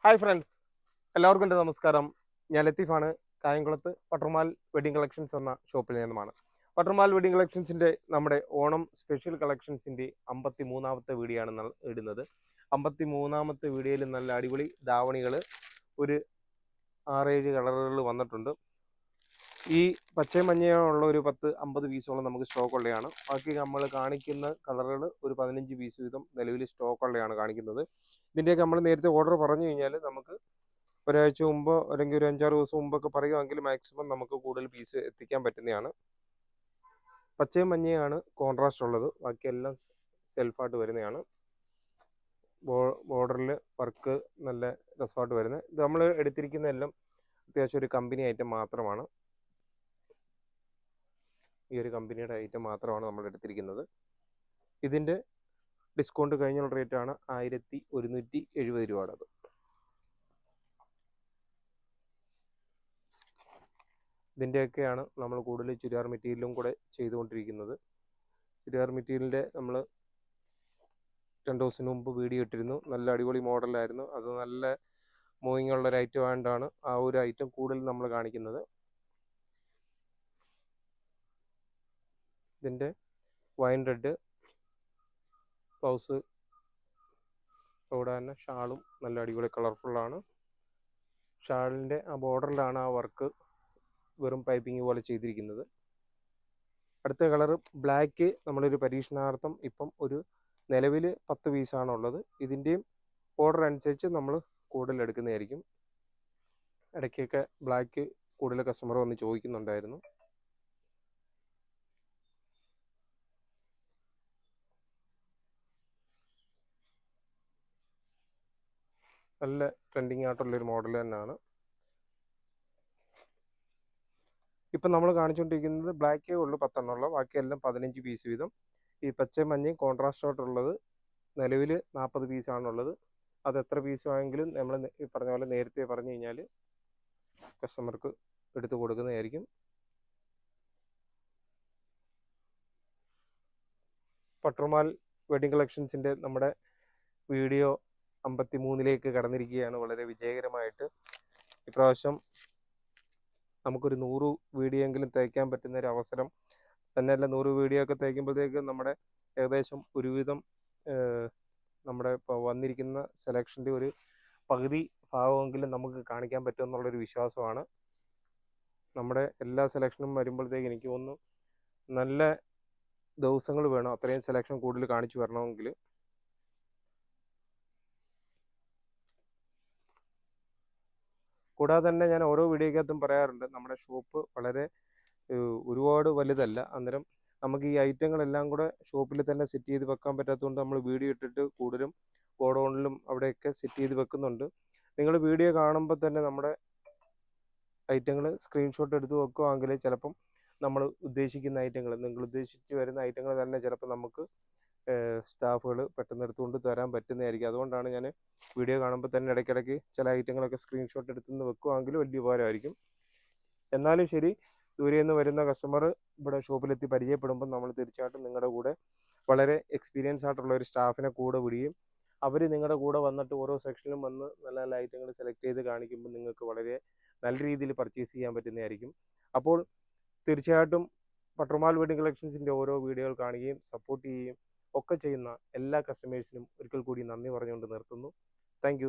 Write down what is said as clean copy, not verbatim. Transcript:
Hi friends, എല്ലാവർക്കും എൻ്റെ നമസ്കാരം. ഞാൻ ലത്തീഫാണ്. കായംകുളത്ത് പട്ടർമാൽ വെഡിങ് കളക്ഷൻസ് എന്ന ഷോപ്പിൽ നിന്നുമാണ്. പട്ടർമാൽ വെഡിങ് കളക്ഷൻസിൻ്റെ നമ്മുടെ ഓണം സ്പെഷ്യൽ കളക്ഷൻസിൻ്റെ 53-ാമത്തെ വീഡിയോ ആണ് ഇടുന്നത്. 53-ാമത്തെ വീഡിയോയിൽ നല്ല അടിപൊളി ധാവണികൾ ഒരു 6-7 കളറുകൾ വന്നിട്ടുണ്ട്. ഈ പച്ചയും മഞ്ഞയുള്ള ഒരു 10-50 പീസോളം നമുക്ക് സ്റ്റോക്ക് ഉള്ളതാണ്. ബാക്കി നമ്മൾ കാണിക്കുന്ന കളറുകൾ ഒരു 15 പീസ് വീതം നിലവിൽ സ്റ്റോക്ക് ഉള്ളതാണ് കാണിക്കുന്നത്. ഇതിൻ്റെയൊക്കെ നമ്മൾ നേരത്തെ ഓർഡർ പറഞ്ഞു കഴിഞ്ഞാൽ നമുക്ക് ഒരാഴ്ച മുമ്പോ അല്ലെങ്കിൽ ഒരു 5-6 ദിവസം മുമ്പൊക്കെ പറയുമെങ്കിൽ മാക്സിമം നമുക്ക് കൂടുതൽ പീസ് എത്തിക്കാൻ പറ്റുന്നതാണ്. പച്ചയും മഞ്ഞയാണ് കോൺട്രാസ്റ്റ് ഉള്ളത്, ബാക്കിയെല്ലാം സെൽഫായിട്ട് വരുന്നതാണ്. ബോർഡറിൽ വർക്ക് നല്ല രസമായിട്ട് വരുന്നത്. ഇത് നമ്മൾ എടുത്തിരിക്കുന്നതെല്ലാം അത്യാവശ്യം ഒരു കമ്പനി ഐറ്റം മാത്രമാണ്. ഈ ഒരു കമ്പനിയുടെ ഐറ്റം മാത്രമാണ് നമ്മൾ എടുത്തിരിക്കുന്നത്. ഇതിൻ്റെ ഡിസ്കൗണ്ട് കഴിഞ്ഞുള്ള റേറ്റാണ് 1170 രൂപയുടേത്. ഇതിൻ്റെയൊക്കെയാണ് നമ്മൾ കൂടുതൽ ചുരിദാർ മെറ്റീരിയലും കൂടെ ചെയ്തുകൊണ്ടിരിക്കുന്നത്. ചുരിദാർ മെറ്റീരിയലിൻ്റെ നമ്മൾ 2 ദിവസത്തിന് മുമ്പ് വീഡിയോ ഇട്ടിരുന്നു. നല്ല അടിപൊളി മോഡലായിരുന്നു. അത് നല്ല മൂവിങ് ഉള്ളൊരു ഐറ്റം ആയതുകൊണ്ടാണ് ആ ഒരു ഐറ്റം കൂടുതൽ നമ്മൾ കാണിക്കുന്നത്. ഇതിൻ്റെ വൈൻ റെഡ് ബ്ലൗസ്, അവിടെ തന്നെ ഷാളും നല്ല അടിപൊളി കളർഫുള്ളാണ്. ഷാളിൻ്റെ ആ ബോർഡറിലാണ് ആ വർക്ക് വെറും പൈപ്പിംഗ് പോലെ ചെയ്തിരിക്കുന്നത്. അടുത്ത കളർ ബ്ലാക്ക് നമ്മളൊരു പരീക്ഷണാർത്ഥം ഇപ്പം ഒരു നിലവിൽ 10 പീസാണുള്ളത്. ഇതിൻ്റെയും ഓർഡർ അനുസരിച്ച് നമ്മൾ കൂടുതൽ എടുക്കുന്നതായിരിക്കും. ഇടയ്ക്കൊക്കെ ബ്ലാക്ക് കൂടുതൽ കസ്റ്റമർ വന്ന് ചോദിക്കുന്നുണ്ടായിരുന്നു. നല്ല ട്രെൻഡിങ് ആയിട്ടുള്ളൊരു മോഡൽ തന്നെയാണ്. ഇപ്പം നമ്മൾ കാണിച്ചുകൊണ്ടിരിക്കുന്നത് ബ്ലാക്കേ ഉള്ളൂ 10 എണ്ണമുള്ള, ബാക്കിയെല്ലാം 15 പീസ് വീതം. ഈ പച്ചയും മഞ്ഞയും കോൺട്രാസ്റ്റ് ആയിട്ടുള്ളത് നിലവിൽ 40 പീസാണുള്ളത്. അത് എത്ര പീസ് ആയെങ്കിലും നമ്മൾ ഈ പറഞ്ഞ പോലെ നേരത്തെ പറഞ്ഞു കഴിഞ്ഞാൽ കസ്റ്റമർക്ക് എടുത്ത് കൊടുക്കുന്നതായിരിക്കും. പട്ടർമാൽ വെഡിങ് കളക്ഷൻസിൻ്റെ നമ്മുടെ വീഡിയോ 53-ലേക്ക് കടന്നിരിക്കുകയാണ് വളരെ വിജയകരമായിട്ട്. ഇപ്രാവശ്യം നമുക്കൊരു 100 വീഡിയോ എങ്കിലും തയ്ക്കാൻ പറ്റുന്ന ഒരു അവസരം തന്നെയല്ല. 100 വീഡിയോ ഒക്കെ തയ്ക്കുമ്പോഴത്തേക്ക് നമ്മുടെ ഏകദേശം ഒരുവിധം നമ്മുടെ ഇപ്പോൾ വന്നിരിക്കുന്ന സെലക്ഷൻ്റെ ഒരു പകുതി ഭാഗമെങ്കിലും നമുക്ക് കാണിക്കാൻ പറ്റുമെന്നുള്ളൊരു വിശ്വാസമാണ്. നമ്മുടെ എല്ലാ സെലക്ഷനും വരുമ്പോഴത്തേക്ക് എനിക്ക് തോന്നുന്നു നല്ല ദിവസങ്ങൾ വേണം അത്രയും സെലക്ഷൻ കൂടുതൽ കാണിച്ചു വരണമെങ്കിൽ. കൂടാതെ തന്നെ ഞാൻ ഓരോ വീഡിയോക്കകത്തും പറയാറുണ്ട്, നമ്മുടെ ഷോപ്പ് വളരെ ഒരുപാട് വലുതല്ല. അന്നേരം നമുക്ക് ഈ ഐറ്റങ്ങളെല്ലാം കൂടെ ഷോപ്പിൽ തന്നെ സെറ്റ് ചെയ്ത് വെക്കാൻ പറ്റാത്തതുകൊണ്ട് നമ്മൾ വീഡിയോ ഇട്ടിട്ട് കൂടുതലും ഗോഡൗണിലും അവിടെയൊക്കെ സെറ്റ് ചെയ്ത് വെക്കുന്നുണ്ട്. നിങ്ങൾ വീഡിയോ കാണുമ്പോൾ തന്നെ നമ്മുടെ ഐറ്റങ്ങൾ സ്ക്രീൻഷോട്ട് എടുത്ത് വെക്കുകയാണെങ്കിൽ ചിലപ്പം നമ്മൾ ഉദ്ദേശിക്കുന്ന ഐറ്റങ്ങൾ, നിങ്ങൾ ഉദ്ദേശിച്ച് വരുന്ന ഐറ്റങ്ങൾ തന്നെ ചിലപ്പോൾ നമുക്ക് സ്റ്റാഫുകൾ പെട്ടെന്ന് എടുത്തുകൊണ്ട് തരാൻ പറ്റുന്നതായിരിക്കും. അതുകൊണ്ടാണ് ഞാൻ വീഡിയോ കാണുമ്പോൾ തന്നെ ഇടയ്ക്കിടയ്ക്ക് ചില ഐറ്റങ്ങളൊക്കെ സ്ക്രീൻഷോട്ട് എടുത്തുനിന്ന് വെക്കുകയാണെങ്കിൽ വലിയ ഉപകാരമായിരിക്കും. എന്നാലും ശരി, ദൂരെ നിന്ന് വരുന്ന കസ്റ്റമർ ഇവിടെ ഷോപ്പിലെത്തി പരിചയപ്പെടുമ്പോൾ നമ്മൾ തീർച്ചയായിട്ടും നിങ്ങളുടെ കൂടെ വളരെ എക്സ്പീരിയൻസ് ആയിട്ടുള്ള ഒരു സ്റ്റാഫിനെ കൂടെ വിടുകയും അവർ നിങ്ങളുടെ കൂടെ വന്നിട്ട് ഓരോ സെക്ഷനിലും വന്ന് നല്ല നല്ല ഐറ്റങ്ങൾ സെലക്ട് ചെയ്ത് കാണിക്കുമ്പോൾ നിങ്ങൾക്ക് വളരെ നല്ല രീതിയിൽ പർച്ചേസ് ചെയ്യാൻ പറ്റുന്നതായിരിക്കും. അപ്പോൾ തീർച്ചയായിട്ടും പട്ടർമാൽ വെഡിങ് കളക്ഷൻസിൻ്റെ ഓരോ വീഡിയോകൾ കാണുകയും സപ്പോർട്ട് ചെയ്യുകയും ഒക്കെ ചെയ്യുന്ന എല്ലാ കസ്റ്റമേഴ്സിനും ഒരിക്കൽ കൂടി നന്ദി പറഞ്ഞുകൊണ്ട് നിർത്തുന്നു. താങ്ക്